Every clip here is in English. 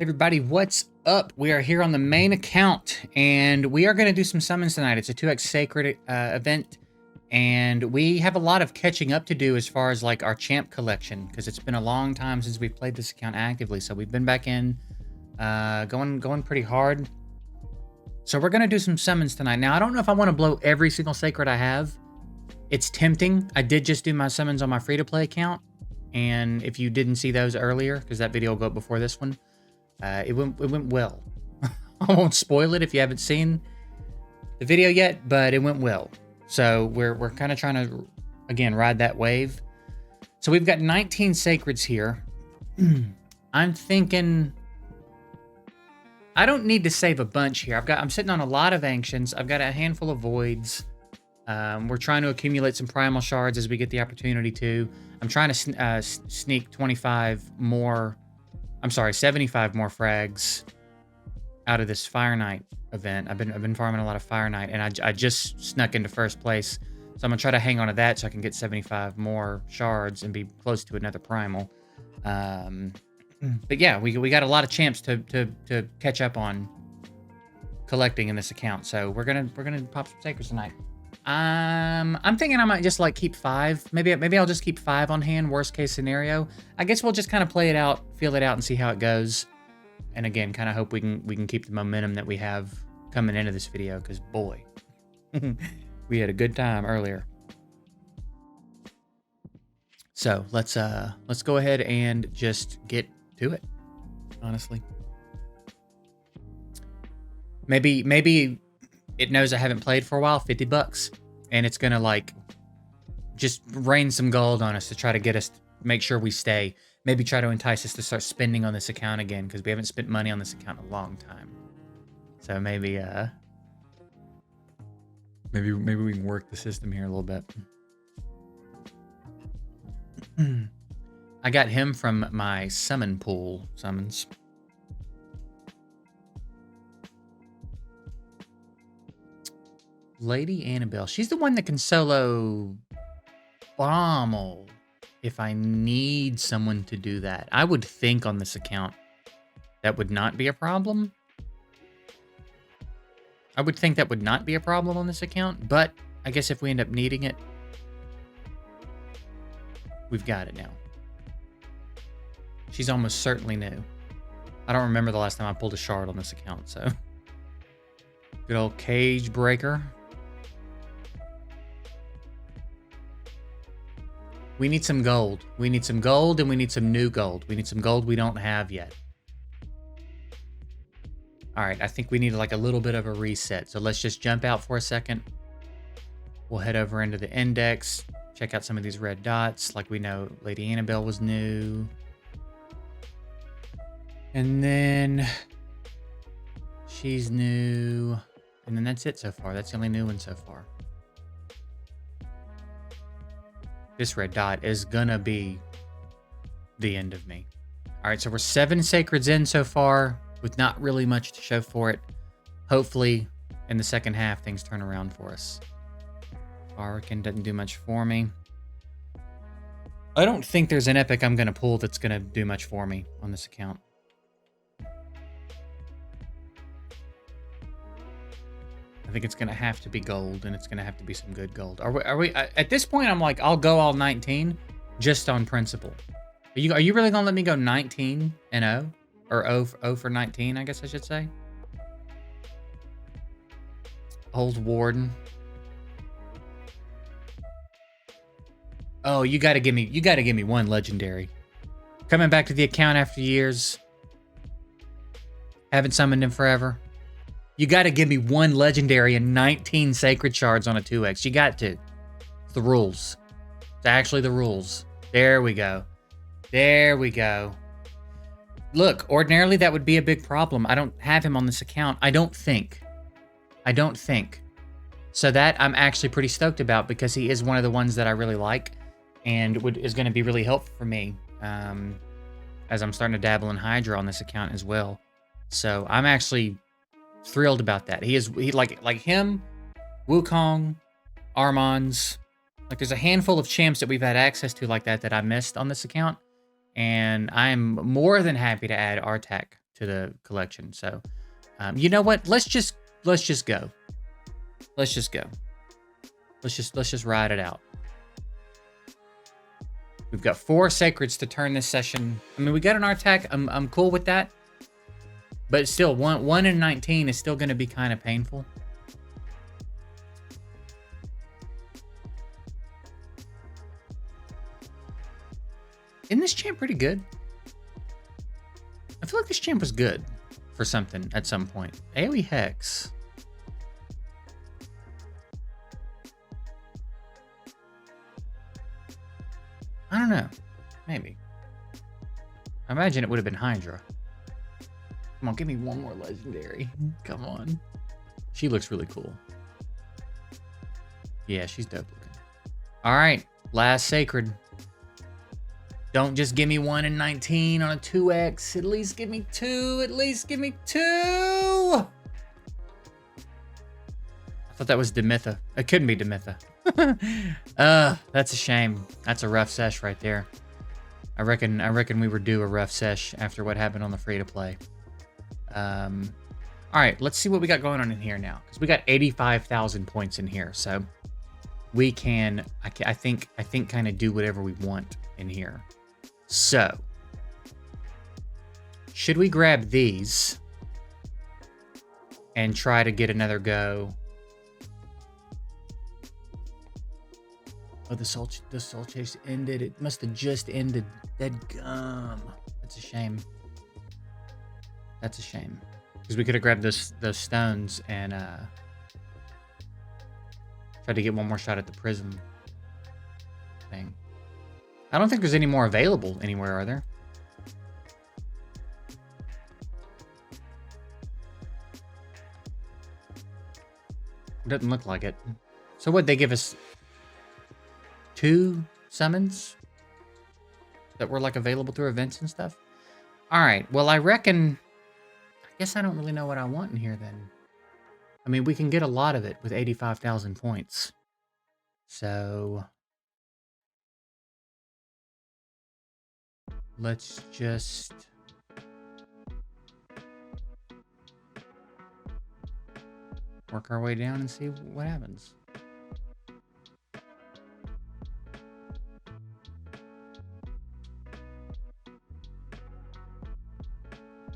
Hey everybody, what's up? We are here on the main account, and we are going to do some summons tonight. It's a 2x Sacred event, and we have a lot of catching up to do as far as like our champ collection, because it's been a long time since we've played this account actively. So we've been back in, going pretty hard. So we're going to do some summons tonight. Now, I don't know if I want to blow every single Sacred I have. It's tempting. I did just do my summons on my free-to-play account, and if you didn't see those earlier, because that video will go up before this one, it went well. I won't spoil it if you haven't seen the video yet, but it went well. So we're kind of trying to, again, ride that wave. So we've got 19 Sacreds here. I'm thinking I don't need to save a bunch here. I'm sitting on a lot of Ancients. I've got a handful of Voids. We're trying to accumulate some Primal Shards as we get the opportunity to. I'm trying to sneak 75 more. I'm sorry, 75 more frags out of this Fire Knight event. I've been farming a lot of Fire Knight, and I just snuck into first place. So I'm gonna try to hang on to that so I can get 75 more shards and be close to another primal. But yeah, we got a lot of champs to catch up on collecting in this account. So we're gonna pop some sacreds tonight. I'm thinking I might just like keep 5. Maybe I'll just keep 5 on hand, worst case scenario. I guess we'll just kind of play it out, feel it out, and see how it goes. And again, kind of hope we can keep the momentum that we have coming into this video, because boy, we had a good time earlier. So let's go ahead and just get to it, honestly. Maybe it knows I haven't played for a while, $50, and it's gonna like just rain some gold on us to try to get us, make sure we stay. Maybe try to entice us to start spending on this account again, because we haven't spent money on this account in a long time. So maybe we can work the system here a little bit. I got him from my summon pool summons. Lady Annabelle. She's the one that can solo Bommel if I need someone to do that. I would think on this account that would not be a problem. I would think that would not be a problem on this account, but I guess if we end up needing it, we've got it now. She's almost certainly new. I don't remember the last time I pulled a shard on this account, so. Good old Cage Breaker. We need some gold. We need some gold, and we need some new gold. We need some gold we don't have yet. All right, I think we need like a little bit of a reset. So let's just jump out for a second. We'll head over into the index, check out some of these red dots. Like we know Lady Annabelle was new. And then she's new. And then that's it so far. That's the only new one so far. This red dot is gonna be the end of me. All right, so we're 7 Sacreds in so far with not really much to show for it. Hopefully, in the second half, things turn around for us. Barkin doesn't do much for me. I don't think there's an epic I'm gonna pull that's gonna do much for me on this account. I think it's going to have to be gold, and it's going to have to be some good gold. Are we at this point, I'm like, I'll go all 19 just on principle. Are you really going to let me go 19 and 0? Or 0 for 19, I guess I should say? Old Warden. Oh, you got to give me one legendary. Coming back to the account after years. Haven't summoned him forever. You got to give me one legendary and 19 sacred shards on a 2x. You got to. It's the rules. It's actually the rules. There we go. There we go. Look, ordinarily that would be a big problem. I don't have him on this account. I don't think. So that I'm actually pretty stoked about, because he is one of the ones that I really like and is going to be really helpful for me as I'm starting to dabble in Hydra on this account as well. So I'm actually thrilled about that. He like him, Wukong, Armand's. Like there's a handful of champs that we've had access to like that I missed on this account, and I'm more than happy to add Artak the collection. So, you know what? Let's just go. Let's just go. Let's just ride it out. We've got 4 sacreds to turn this session. I mean, we got an Artak. I'm cool with that. But still, 1 in 19 is still going to be kind of painful. Isn't this champ pretty good? I feel like this champ was good for something at some point. AoE Hex. I don't know. Maybe. I imagine it would have been Hydra. Come on, give me one more legendary. Come on. She looks really cool. Yeah, she's dope looking. All right, last sacred. Don't just give me 1 in 19 on a 2x. At least give me 2. At least give me 2. I thought that was Demitha. It couldn't be Demitha. That's a shame. That's a rough sesh right there. I reckon we were due a rough sesh after what happened on the free-to-play. All right, let's see what we got going on in here now, because we got 85,000 points in here, so we can, I think kind of do whatever we want in here. So, should we grab these and try to get another go? Oh, the soul chase ended. It must have just ended. Dead gum. That's a shame. That's a shame. Because we could have grabbed those stones and tried to get one more shot at the prism thing. I don't think there's any more available anywhere, are there? Doesn't look like it. So what'd they give us? 2 summons that were like available through events and stuff? All right, well, I reckon, I guess I don't really know what I want in here then. I mean, we can get a lot of it with 85,000 points. So let's just work our way down and see what happens.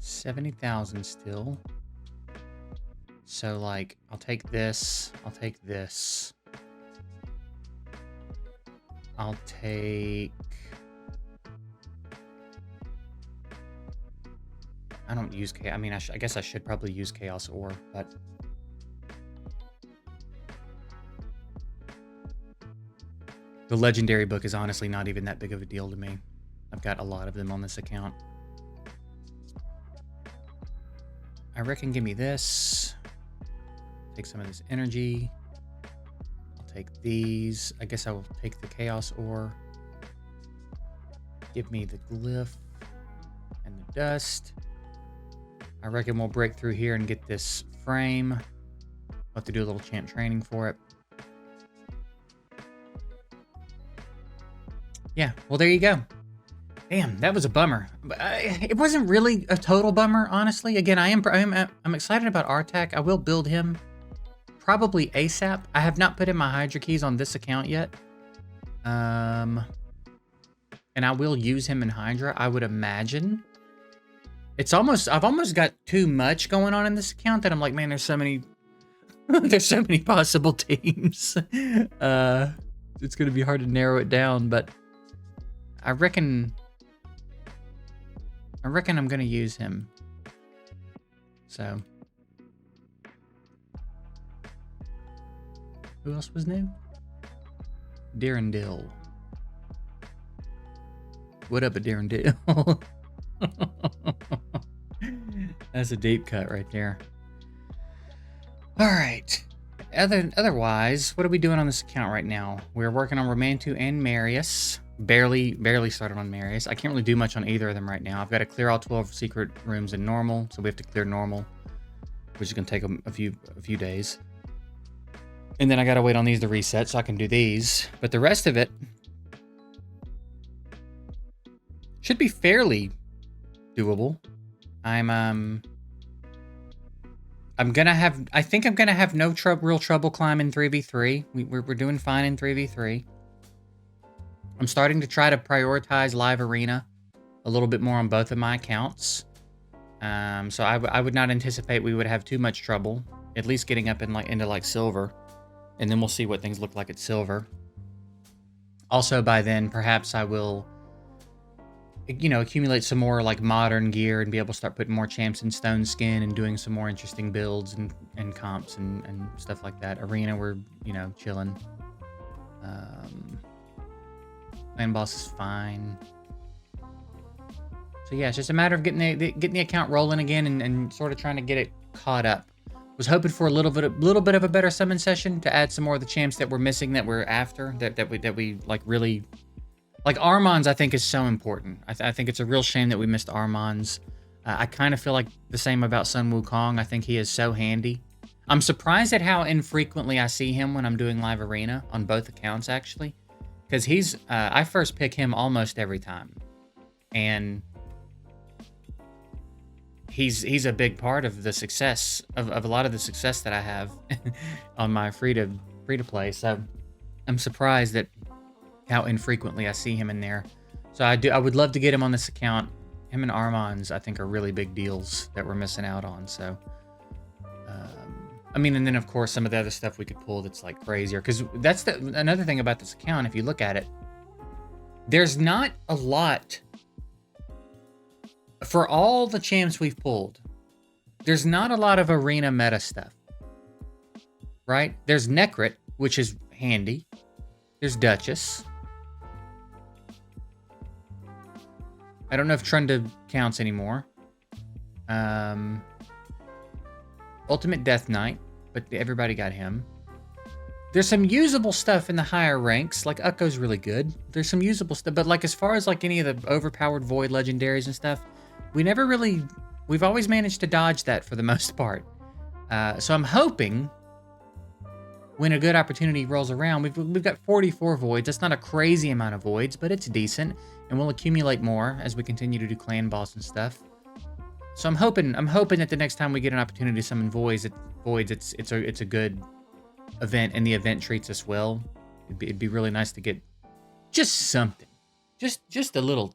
70,000 still. So, like, I'll take this. I'll take this. I'll take... I don't use Chaos. I mean, I guess I should probably use Chaos Ore, but... The Legendary book is honestly not even that big of a deal to me. I've got a lot of them on this account. I reckon give me this. Take some of this energy. I'll take these. I guess I will take the Chaos Ore. Give me the Glyph and the Dust. I reckon we'll break through here and get this frame. We'll have to do a little champ training for it. Yeah, well, there you go. Damn, that was a bummer. It wasn't really a total bummer, honestly. Again, I'm excited about Artak. I will build him probably ASAP. I have not put in my Hydra keys on this account yet. And I will use him in Hydra, I would imagine. It's almost, I've almost got too much going on in this account that I'm like, man, there's so many, there's so many possible teams. It's going to be hard to narrow it down, but I reckon I'm going to use him. So. Who else was new? Darrendill. What up, Darrendill? That's a deep cut right there. All right. Otherwise, what are we doing on this account right now? We're working on Romantu and Marius. Barely started on Marius. I can't really do much on either of them right now. I've got to clear all 12 secret rooms in normal, so we have to clear normal, which is going to take a few days. And then I got to wait on these to reset so I can do these. But the rest of it should be fairly doable. I think I'm gonna have no real trouble climbing 3v3. We're doing fine in 3v3. I'm starting to try to prioritize live arena a little bit more on both of my accounts. So I would not anticipate we would have too much trouble, at least getting up in into silver, and then we'll see what things look like at silver. Also, by then, perhaps I will, accumulate some more modern gear and be able to start putting more champs in stone skin and doing some more interesting builds and comps and stuff like that. Arena, we're chilling. Clan boss is fine. So yeah, it's just a matter of getting the account rolling again and sort of trying to get it caught up. Was hoping for a little bit of a better summon session to add some more of the champs that we're missing, that we're after, that we really like. Armand's, I think, is so important. I think it's a real shame that we missed Armand's. I kind of feel like the same about Sun Wukong. I think he is so handy. I'm surprised at how infrequently I see him when I'm doing live arena on both accounts, actually, because he's I first pick him almost every time, and he's a big part of the success of a lot of the success that I have on my free to play. So I'm surprised at how infrequently I see him in there. So I would love to get him on this account. Him and Armand's, I think, are really big deals that we're missing out on. So I mean, and then of course some of the other stuff we could pull that's crazier, because that's another thing about this account. If you look at it, there's not a lot. For all the champs we've pulled, there's not a lot of arena meta stuff, right? There's Necrit, which is handy. There's Duchess. I don't know if Trunda counts anymore. Ultimate Death Knight, but everybody got him. There's some usable stuff in the higher ranks, like Ukko's really good. There's some usable stuff, but as far as any of the overpowered Void legendaries and stuff, we've always managed to dodge that for the most part. So I'm hoping when a good opportunity rolls around, we've got 44 voids. That's not a crazy amount of voids, but it's decent, and we'll accumulate more as we continue to do clan boss and stuff. So I'm hoping that the next time we get an opportunity to summon voids, it's a good event, and the event treats us well. It'd be really nice to get just something, just a little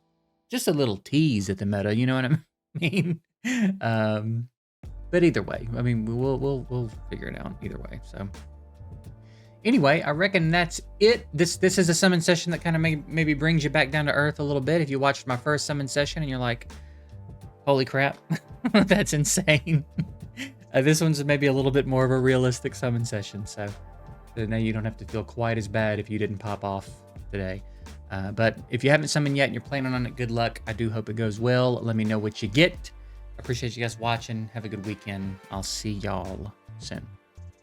tease at the meta, you know what I mean? But either way, I mean, we'll figure it out either way. So anyway, I reckon that's it. This is a summon session that kind of maybe brings you back down to earth a little bit. If you watched my first summon session and you're like, holy crap, that's insane. This one's maybe a little bit more of a realistic summon session. So now you don't have to feel quite as bad if you didn't pop off today. But if you haven't summoned yet and you're planning on it, good luck. I do hope it goes well. Let me know what you get. I appreciate you guys watching. Have a good weekend. I'll see y'all soon.